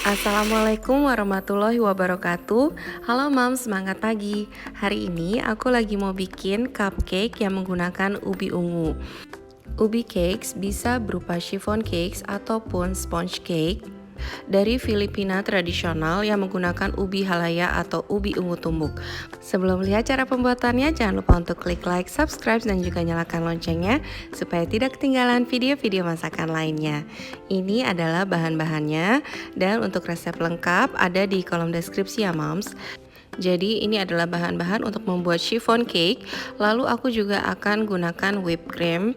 Assalamualaikum warahmatullahi wabarakatuh. Halo Mam, semangat pagi. Hari ini aku lagi mau bikin cupcake yang menggunakan ubi ungu. Ubi cakes bisa berupa chiffon cakes ataupun sponge cake dari Filipina tradisional yang menggunakan ubi halaya atau ubi ungu tumbuk. Sebelum lihat cara pembuatannya, jangan lupa untuk klik like, subscribe, dan juga nyalakan loncengnya supaya tidak ketinggalan video-video masakan lainnya. Ini adalah bahan-bahannya, dan untuk resep lengkap ada di kolom deskripsi ya moms. Jadi ini adalah bahan-bahan untuk membuat chiffon cake. Lalu aku juga akan gunakan whipped cream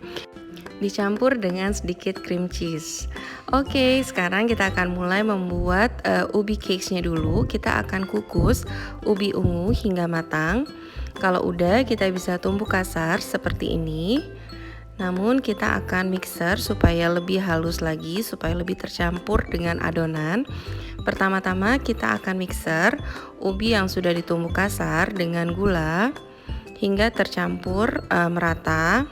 dicampur dengan sedikit cream cheese. Oke, sekarang kita akan mulai membuat ubi cakesnya dulu. Kita akan kukus ubi ungu hingga matang. Kalau udah, kita bisa tumbuk kasar seperti ini. Namun kita akan mixer supaya lebih halus lagi, supaya lebih tercampur dengan adonan. Pertama-tama kita akan mixer ubi yang sudah ditumbuk kasar dengan gula hingga tercampur merata.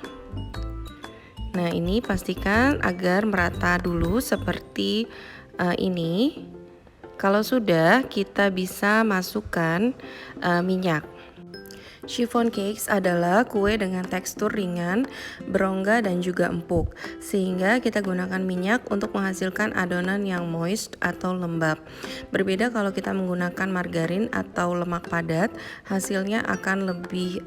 Nah, ini pastikan agar merata dulu seperti ini. Kalau sudah, kita bisa masukkan minyak. Chiffon cakes adalah kue dengan tekstur ringan, berongga dan juga empuk, sehingga kita gunakan minyak untuk menghasilkan adonan yang moist atau lembab. Berbeda kalau kita menggunakan margarin atau lemak padat, hasilnya akan lebih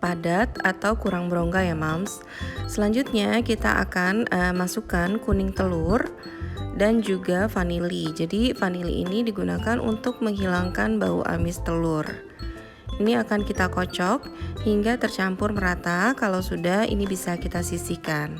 padat atau kurang berongga ya moms. Selanjutnya kita akan masukkan kuning telur dan juga vanili. Jadi vanili ini digunakan untuk menghilangkan bau amis telur. Ini akan kita kocok hingga tercampur merata. Kalau sudah, ini bisa kita sisihkan.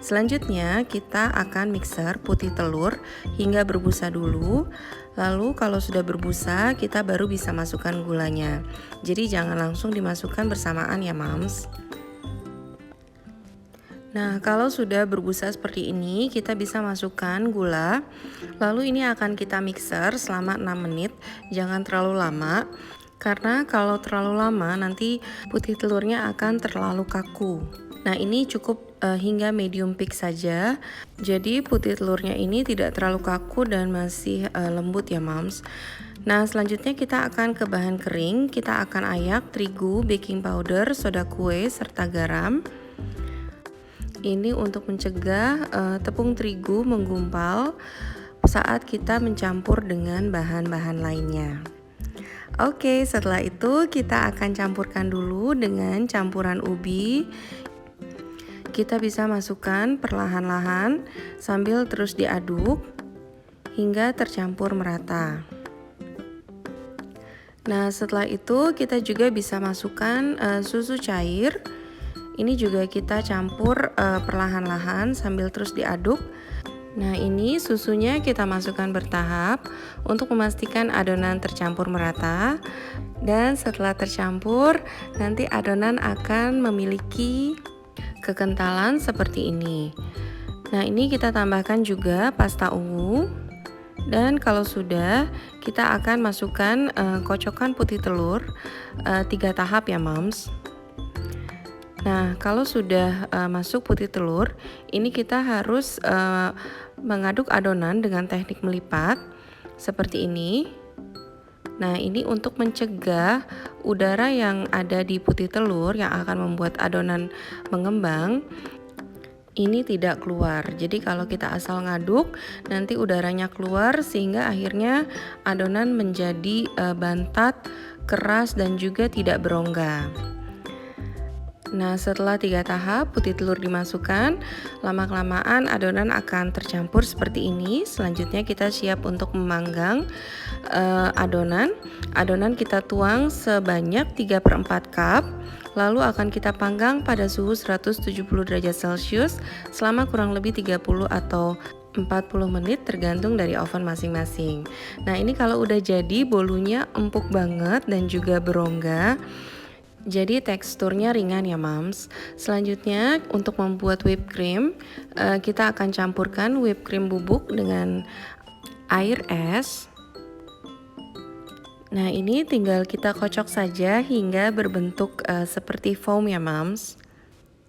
Selanjutnya kita akan mixer putih telur hingga berbusa dulu. Lalu kalau sudah berbusa, kita baru bisa masukkan gulanya. Jadi jangan langsung dimasukkan bersamaan ya moms. Nah, kalau sudah berbusa seperti ini, kita bisa masukkan gula. Lalu ini akan kita mixer selama 6 menit. Jangan terlalu lama, karena kalau terlalu lama nanti putih telurnya akan terlalu kaku. Nah, ini cukup hingga medium peak saja. Jadi putih telurnya ini tidak terlalu kaku dan masih lembut ya moms. Nah, selanjutnya kita akan ke bahan kering. Kita akan ayak terigu, baking powder, soda kue, serta garam. Ini untuk mencegah tepung terigu menggumpal saat kita mencampur dengan bahan-bahan lainnya. Oke, setelah itu kita akan campurkan dulu dengan campuran ubi. Kita bisa masukkan perlahan-lahan sambil terus diaduk hingga tercampur merata. Nah, setelah itu kita juga bisa masukkan susu cair. Ini juga kita campur perlahan-lahan sambil terus diaduk. Nah, ini susunya kita masukkan bertahap untuk memastikan adonan tercampur merata. Dan setelah tercampur, nanti adonan akan memiliki kekentalan seperti ini. Nah, ini kita tambahkan juga pasta ungu. Dan kalau sudah, kita akan masukkan kocokan putih telur 3 tahap ya moms. Nah, kalau sudah masuk putih telur, ini kita harus mengaduk adonan dengan teknik melipat seperti ini. Nah, ini untuk mencegah udara yang ada di putih telur yang akan membuat adonan mengembang ini tidak keluar. Jadi kalau kita asal ngaduk, nanti udaranya keluar sehingga akhirnya adonan menjadi bantat, keras dan juga tidak berongga. Nah, setelah 3 tahap putih telur dimasukkan, lama-kelamaan adonan akan tercampur seperti ini. Selanjutnya kita siap untuk memanggang adonan. Adonan kita tuang sebanyak 3/4 cup. Lalu akan kita panggang pada suhu 170 derajat Celcius selama kurang lebih 30 atau 40 menit tergantung dari oven masing-masing. Nah, ini kalau udah jadi bolunya empuk banget dan juga berongga. Jadi teksturnya ringan ya moms. Selanjutnya untuk membuat whipped cream, kita akan campurkan whipped cream bubuk dengan air es. Nah, ini tinggal kita kocok saja hingga berbentuk seperti foam ya moms.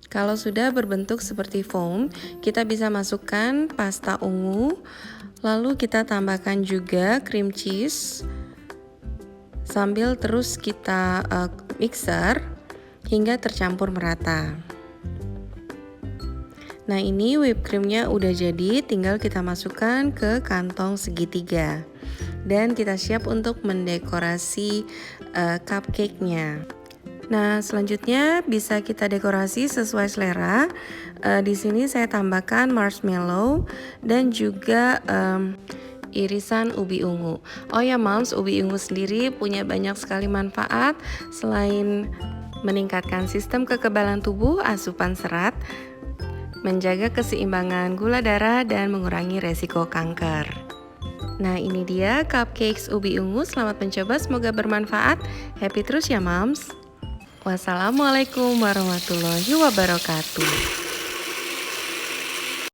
Kalau sudah berbentuk seperti foam, kita bisa masukkan pasta ungu Lalu kita tambahkan juga cream cheese sambil terus kita mixer hingga tercampur merata. Nah, ini whipped creamnya udah jadi, tinggal kita masukkan ke kantong segitiga. Dan kita siap untuk mendekorasi cupcake-nya. Nah, selanjutnya bisa kita dekorasi sesuai selera. Di sini saya tambahkan marshmallow dan juga irisan ubi ungu. Oh ya moms, ubi ungu sendiri punya banyak sekali manfaat. Selain meningkatkan sistem kekebalan tubuh, asupan serat, menjaga keseimbangan gula darah, dan mengurangi resiko kanker. Nah, ini dia cupcakes ubi ungu. Selamat mencoba, semoga bermanfaat. Happy terus ya moms. Wassalamualaikum warahmatullahi wabarakatuh.